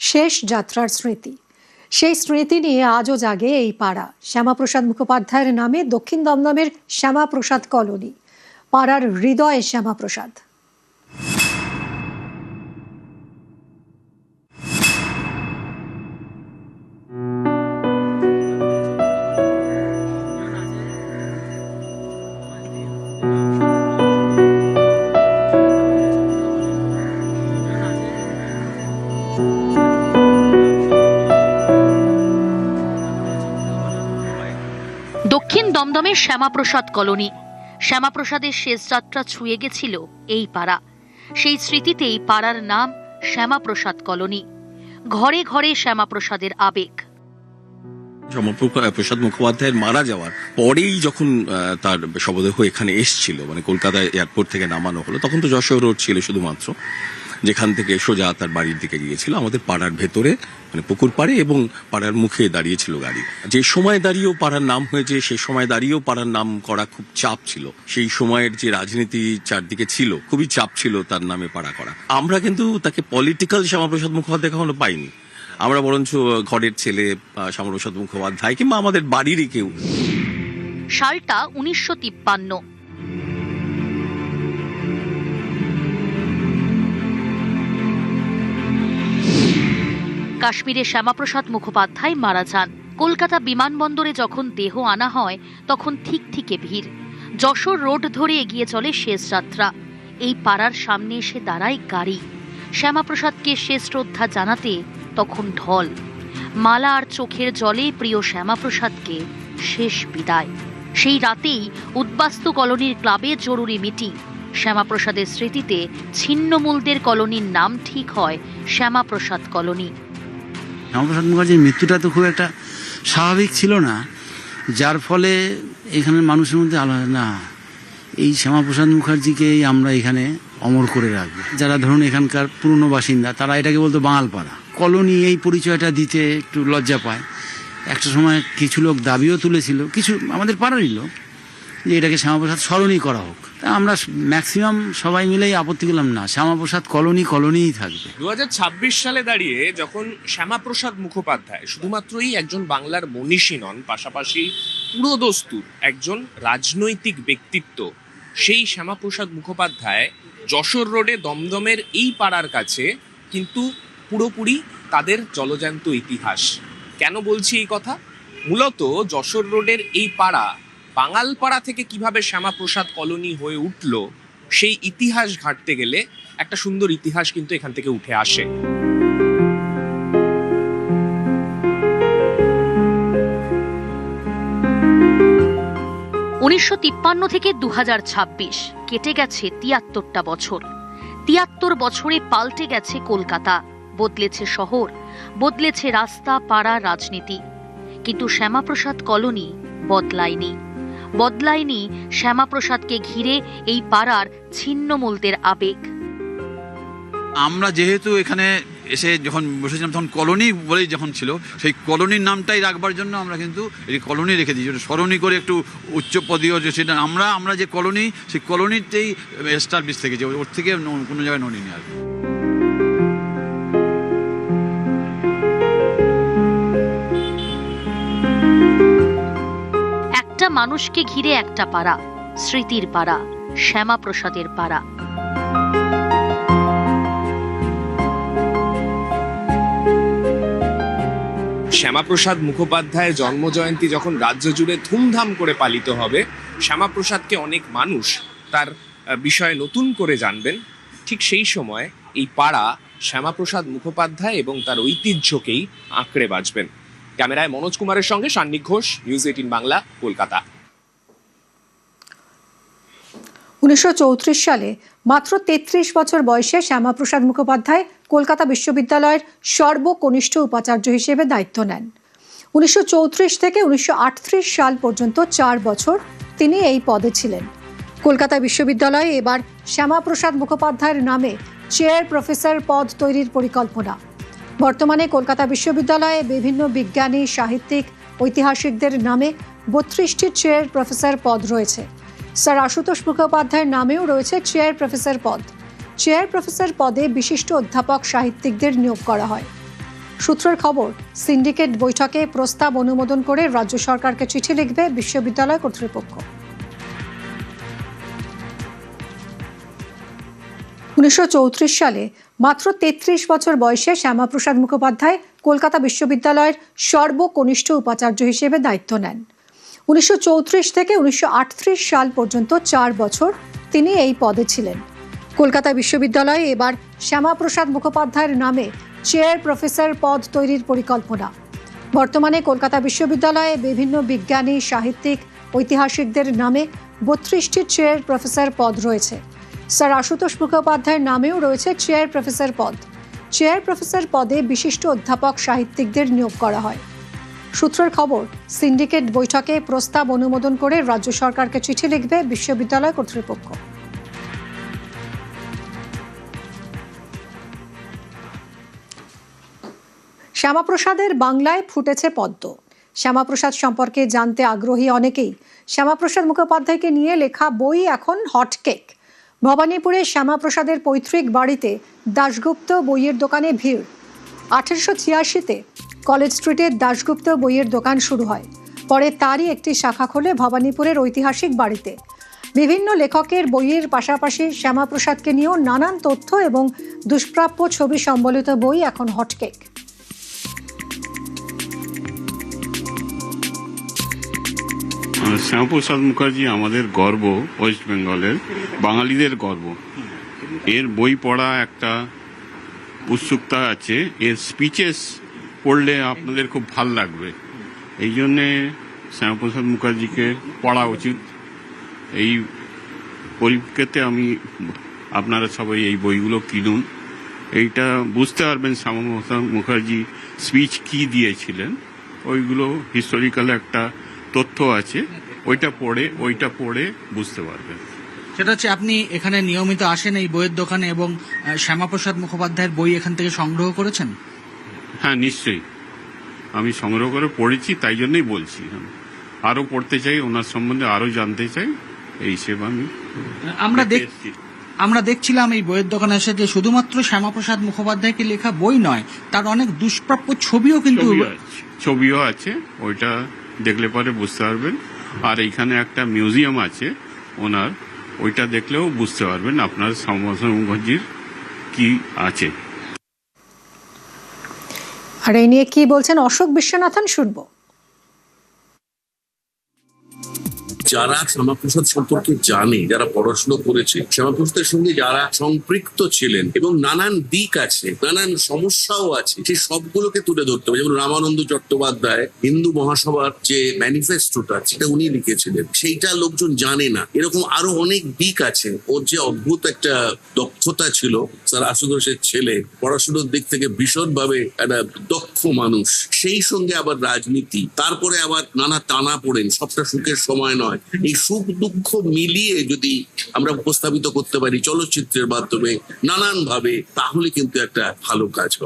শেষ যাত্রার স্মৃতি। সেই স্মৃতি নিয়ে আজও জাগে এই পাড়া। শ্যামাপ্রসাদ মুখোপাধ্যায়ের নামে দক্ষিণ দমদমের শ্যামাপ্রসাদ কলোনি। পাড়ার হৃদয়ে শ্যামাপ্রসাদ। দক্ষিণ দমদমের শ্যামাপ্রসাদ কলোনি। শ্যামাপ্রসাদের শেষ যাত্রা ছুঁয়ে গেছিল এই পাড়া। সেই স্মৃতিতেই পাড়ার নাম শ্যামাপ্রসাদ কলোনি। ঘরে ঘরে শ্যামাপ্রসাদের আবেগ। শ্যামাপ্রসাদ মুখোপাধ্যায়ের মারা যাওয়ার পরেই যখন তার শবদেহ এখানে এসছিল, মানে কলকাতা এয়ারপোর্ট থেকে নামানো হলো, তখন তো যশোর রোড ছিল শুধুমাত্র, যেখান থেকে সোজা তার বাড়ির দিকে গিয়েছিল। আমাদের পাড়ার ভেতরে, মানে পুকুর পাড়ে এবং পাড়ার মুখে দাঁড়িয়েছিল গাড়ি। যে সময় দাঁড়িয়েও পাড়ার নাম হয়েছে, সেই সময় দাঁড়িয়েও পাড়ার নাম করা খুব চাপ ছিল। সেই সময়ের যে রাজনীতি চারদিকে ছিল, খুবই চাপ ছিল তার নামে পাড়া করা। আমরা কিন্তু তাকে পলিটিক্যাল শ্যামাপ্রসাদ মুখোপাধ্যায় কখনো পাইনি। আমরা বরঞ্চ ঘরের ছেলে শ্যামাপ্রসাদ মুখোপাধ্যায় কিংবা আমাদের বাড়িরই কেউ। সালটা 1953। কাশ্মীরে শ্যামাপ্রসাদ মুখোপাধ্যায় মারা যান। কলকাতা বিমানবন্দরে যখন দেহ আনা হয় তখন ঠিক ভিড়। যশোর রোড ধরে এগিয়ে চলে শেষ যাত্রা। এই পাড়ার সামনে এসে দাঁড়ায় গাড়ি। শ্যামাপ্রসাদকে শেষ শ্রদ্ধা জানাতে তখন ঢল। মালা আর চোখের জলে প্রিয় শ্যামাপ্রসাদকে শেষ বিদায়। সেই রাতেই উদ্বাস্তু কলোনির ক্লাবে জরুরি মিটিং। শ্যামাপ্রসাদের স্মৃতিতে ছিন্নমূলদের কলোনির নাম ঠিক হয় শ্যামাপ্রসাদ কলোনি। শ্যামাপ্রসাদ মুখার্জির মৃত্যুটা তো খুব একটা স্বাভাবিক ছিল না, যার ফলে এখানের মানুষের মধ্যে আলোচনা, এই শ্যামাপ্রসাদ মুখার্জিকেই আমরা এখানে অমর করে রাখবো। যারা ধরুন এখানকার পুরনো বাসিন্দা, তারা এটাকে বলতো বাঙালপাড়া কলোনি। এই পরিচয়টা দিতে একটু লজ্জা পায়। একটা সময় কিছু লোক দাবিও তুলেছিল, কিছু আমাদের পাড়ারই লোক, যে এটাকে শ্যামাপ্রসাদ সরণি করা হোক। তা আমরা ম্যাক্সিমাম সবাই মিলেই আপত্তি করলাম, না, শ্যামাপ্রসাদ কলোনিই থাকবে। 2026 সালে দাঁড়িয়ে যখন শ্যামাপ্রসাদ মুখোপাধ্যায় শুধুমাত্রই একজন বাংলার মনীষী নন, পাশাপাশি পুরোদস্তুর একজন রাজনৈতিক ব্যক্তিত্ব, সেই শ্যামাপ্রসাদ মুখোপাধ্যায় যশোর রোডে দমদমের এই পাড়ার কাছে কিন্তু পুরোপুরি তাদের জলজ্যান্ত ইতিহাস। কেন বলছি এই কথা? মূলত যশোর রোডের এই পাড়া বাঙালপাড়া থেকে কিভাবে শ্যামাপ্রসাদ কলোনি হয়ে উঠল, সেই ইতিহাস ঘাঁটতে গেলে একটা সুন্দর ইতিহাস কিন্তু এখান থেকে উঠে আসে। উনিশশো 1953 থেকে 2026 কেটে গেছে 73টা বছর। 73 বছরে পাল্টে গেছে কলকাতা, বদলেছে শহর, বদলেছে রাস্তা, পাড়া, রাজনীতি। কিন্তু শ্যামাপ্রসাদ কলোনি বদলায়নি শ্যামাপ্রসাদকে ঘিরে এই পাড়ার ছিন্নমূলদের আবেগ। আমরা যেহেতু এখানে এসে যখন বসেছিলাম, তখন কলোনি বলেই যখন ছিল, সেই কলোনির নামটাই রাখবার জন্য আমরা কিন্তু এই কলোনি রেখে দিই, স্মরণী করে একটু উচ্চপদীয়, যে সেটা আমরা যে কলোনি, সেই কলোনিতেই এস্টাবলিশ থেকেছি, ওর থেকে কোনো জায়গায় নড়িনি আর। একটা মানুষকে ঘিরে একটা পাড়া, স্মৃতির পাড়া, শ্যামাপ্রসাদের পাড়া। শ্যামাপ্রসাদ মুখোপাধ্যায়ের জন্মজয়ন্তী যখন রাজ্য জুড়ে ধুমধাম করে পালিত হবে, শ্যামাপ্রসাদকে অনেক মানুষ তার বিষয়ে নতুন করে জানবেন। ঠিক সেই সময় এই পাড়া শ্যামাপ্রসাদ মুখোপাধ্যায় এবং তার ঐতিহ্যকেই আঁকড়ে বাঁচবেন। ক্যামেরায় মনোজ কুমারের সঙ্গে সান্নিক ঘোষ, নিউজ 18 বাংলা, কলকাতা। 1934 সালে মাত্র 33 বছর বয়সে শ্যামাপ্রসাদ মুখোপাধ্যায় কলকাতা বিশ্ববিদ্যালয়ের সর্বকনিষ্ঠ উপাচার্য হিসেবে দায়িত্ব নেন। 1934 থেকে 1938 সাল পর্যন্ত 4 বছর তিনি এই পদে ছিলেন। কলকাতা বিশ্ববিদ্যালয়ে এবার শ্যামাপ্রসাদ মুখোপাধ্যায়ের নামে চেয়ার প্রফেসর পদ তৈরির পরিকল্পনা। বর্তমানে কলকাতা বিশ্ববিদ্যালয়ে বিভিন্ন বিজ্ঞানী, সাহিত্যিক, ঐতিহাসিকদের নামে 32টি চেয়ার প্রফেসর পদ রয়েছে। স্যার আশুতোষ মুখোপাধ্যায়ের নামেও রয়েছে চেয়ার প্রফেসর পদ। চেয়ার প্রফেসর পদে বিশিষ্ট অধ্যাপক, সাহিত্যিকদের নিয়োগ করা হয়। সূত্রের খবর, সিন্ডিকেট বৈঠকে প্রস্তাব অনুমোদন করে রাজ্য সরকারকে চিঠি লিখবে বিশ্ববিদ্যালয় কর্তৃপক্ষ। 1934 সালে মাত্র 33 বছর বয়সে শ্যামাপ্রসাদ মুখোপাধ্যায় কলকাতা বিশ্ববিদ্যালয়ের সর্বকনিষ্ঠ উপাচার্য হিসেবে দায়িত্ব নেন। 1934 থেকে 1938 সাল পর্যন্ত 4 বছর তিনি এই পদে ছিলেন। কলকাতা বিশ্ববিদ্যালয়ে এবার শ্যামাপ্রসাদ মুখোপাধ্যায়ের নামে চেয়ার প্রফেসর পদ তৈরির পরিকল্পনা। বর্তমানে কলকাতা বিশ্ববিদ্যালয়ে বিভিন্ন বিজ্ঞানী, সাহিত্যিক, ঐতিহাসিকদের নামে 32টি চেয়ার প্রফেসর পদ রয়েছে। স্যার আশুতোষ মুখোপাধ্যায়ের নামেও রয়েছে চেয়ার প্রফেসর পদ। চেয়ার প্রফেসর পদে বিশিষ্ট অধ্যাপক, সাহিত্যিকদের নিয়োগ করা হয়। সূত্রের খবর, সিন্ডিকেট বৈঠকে প্রস্তাব অনুমোদন করে রাজ্য সরকারকে চিঠি লিখবে বিশ্ববিদ্যালয় কর্তৃপক্ষ। শ্যামাপ্রসাদের বাংলায় ফুটেছে পদ্ম। শ্যামাপ্রসাদ সম্পর্কে জানতে আগ্রহী অনেকেই। শ্যামাপ্রসাদ মুখোপাধ্যায়কে নিয়ে লেখা বই এখন হটকেক। ভবানীপুরে শ্যামাপ্রসাদের পৈতৃক বাড়িতে দাশগুপ্ত বইয়ের দোকানে ভিড়। 1886-তে কলেজ স্ট্রিটে দাশগুপ্ত বইয়ের দোকান শুরু হয়। পরে তারই একটি শাখা খোলে ভবানীপুরের ঐতিহাসিক বাড়িতে। বিভিন্ন লেখকের বইয়ের পাশাপাশি শ্যামাপ্রসাদকে নিয়েও নানান তথ্য এবং দুষ্প্রাপ্য ছবি সম্বলিত বই এখন হটকেক। শ্যামাপ্রসাদ মুখার্জি আমাদের গর্ব, ওয়েস্ট বেঙ্গলের বাঙালিদের গর্ব। এর বই পড়া একটা উৎসুকতা আছে, এর স্পিচেস পড়লে আপনাদের খুব ভাল লাগবে। এই জন্যে শ্যামাপ্রসাদ মুখার্জিকে পড়া উচিত। এই পরিপ্রেক্ষিতে আমি আপনারা সবাই এই বইগুলো কিনুন। এইটা বুঝতে পারবেন শ্যামাপ্রসাদ মুখার্জি স্পিচ কি দিয়েছিলেন। ওইগুলো হিস্টোরিক্যাল একটা তথ্য আছে, ওইটা পড়ে বুঝতে পারবেন। সেটা হচ্ছে, আপনি এখানে নিয়মিত আসেন এই বইয়ের দোকানে এবং শ্যামাপ্রসাদ মুখোপাধ্যায়ের বই এখান থেকে সংগ্রহ করেছেন? হ্যাঁ, নিশ্চয়ই আমি সংগ্রহ করে পড়েছি, তাই জন্যই বলছি। আরও পড়তে চাই, ওনার সম্বন্ধে আরও জানতে চাই, এই হিসেবে আমি আমরা দেখছিলাম এই বইয়ের দোকানে এসে যে শুধুমাত্র শ্যামাপ্রসাদ মুখোপাধ্যায়কে লেখা বই নয়, তার অনেক দুষ্প্রাপ্য ছবিও কিন্তু ছবিও আছে, ওইটা দেখলে পরে বুঝতে পারবেন। আর এইখানে একটা মিউজিয়াম আছে ওনার, ওইটা দেখলেও বুঝতে পারবেন আপনার শ্যামাপ্রসাদ মুখার্জির কি আছে। আর এই নিয়ে কি বলছেন অশোক বিশ্বনাথন, শুনবো। যারা শ্যামাপ্রসাদ সম্পর্কে জানে, যারা পড়াশোনা করেছে, শ্যামাপ্রসাদের সঙ্গে যারা সম্পৃক্ত ছিলেন এবং নানান দিক আছে, নানান সমস্যাও আছে, সেই সবগুলোকে তুলে ধরতে হবে। যেমন রামানন্দ চট্টোপাধ্যায় হিন্দু মহাসভার যে ম্যানিফেস্টোটা, সেটা উনি লিখেছিলেন, সেইটা লোকজন জানে না। এরকম আরো অনেক দিক আছে। ওর যে অদ্ভুত একটা দক্ষতা ছিল, স্যার আশুতোষের ছেলে, পড়াশোনার দিক থেকে ভীষণভাবে একটা দক্ষ মানুষ, সেই সঙ্গে আবার রাজনীতি, তারপরে আবার নানা টানা পড়েন, সবটা সুখের সময় নয়। এই সুখ দুঃখ মিলিয়ে যদি আমরা উপস্থাপিত করতে পারি চলচ্চিত্রের মাধ্যমে নানান ভাবে, তাহলে কিন্তু একটা ভালো কাজ হবে।